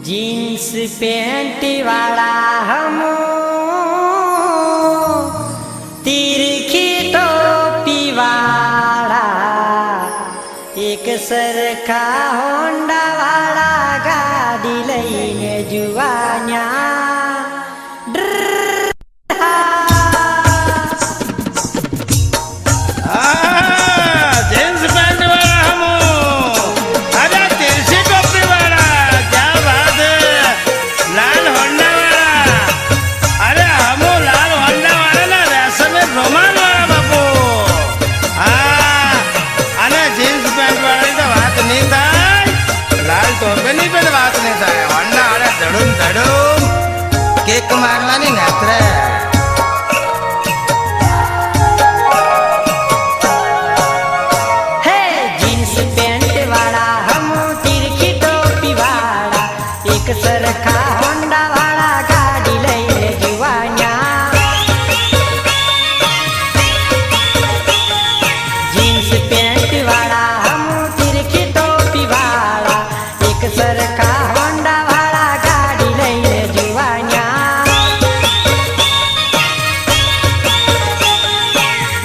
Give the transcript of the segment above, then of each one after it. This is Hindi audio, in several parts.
जीन्स पेंट वाला हम तिरखी टोपी वाला एक सरखा होंडा वाला गाड़ी लईने जुआन्या केक मारला नहीं नात्र हे जीन्स पेंट वाला हम तिरखी टोपी वाला एक सरखा होंडा वाला गाड़ी लईने जुआन्या जीन्स पेंट वाला हम तिरखी टोपी वाला एक सरखा होंडा वाला गाड़ी लईने जुआन्या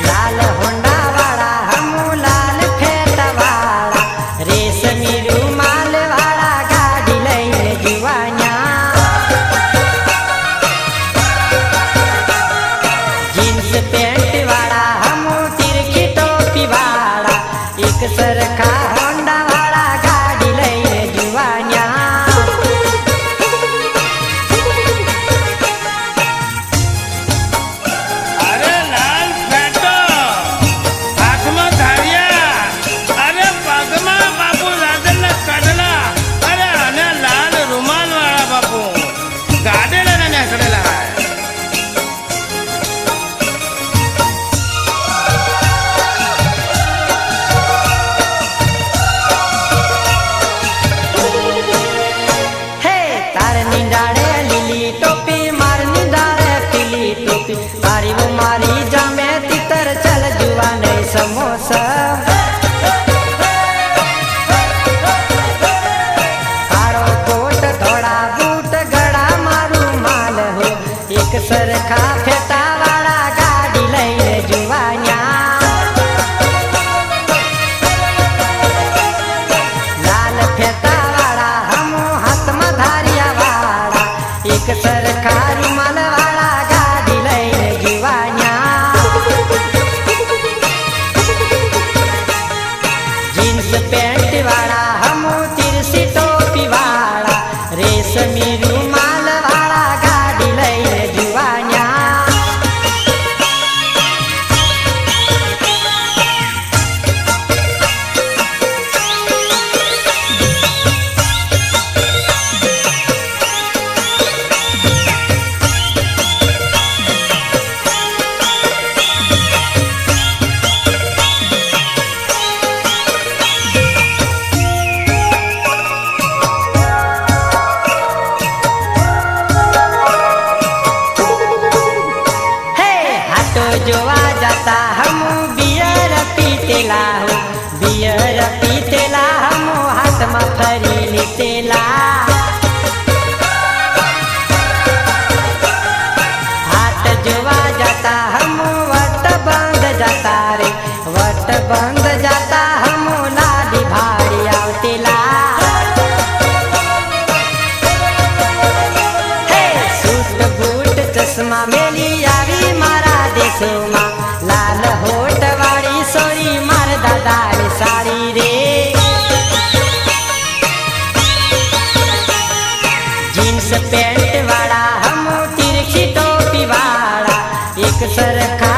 लाल होंडा वाला हम लाल फेटा वाला रेशमी रुमाल वाला गाड़ी लईने जुआन्या जीन्स पेंट वाला हम तिरखी टोपी वाला एक सरखा होंडा वाला गाड़ी लईने जुआन्या अरे लाल फेटो हाथ में धारिया अरे पगमा बापू राजन काढला अरे अने लाल रुमाल वाला बापू गाडीला नेकडेला हे तार निंडाळे लिली टोपी मार निंडाळे पिली टोपी मारी वो मारी जामे तितर चल जुवाने समोसा काळो कोट थोडा बूट गड़ा मारू माल हो एक सरखा फेटा वाला गाड़ी लईने जुवान्या लाल फेटा वाला हम हाथ में धारिया वाला एक सरखा रुमाल वाला गाड़ी लईने जुआन्या जीन्स पेंट वाला हम तिरछी टोपी वाला रेशमी रुमाल वाला गाड़ी लईने जुआन्या हे हाटो जोवा जाता हम बियर पीतेला हो बियर पीतेला हम हाथ में फरी लेतेला हाट जोवा जाता हम वट बंद जाता रे वट बंद जाता हम लाडी भाड़ी आवतेला हे सूट बूट चश्मा मेली यारी मारा देशोमा लाल होट वाली सोरी मार दादारी साड़ी रे जीन्स पेंट वाला हम तिरछी टोपी वाला एक सरखा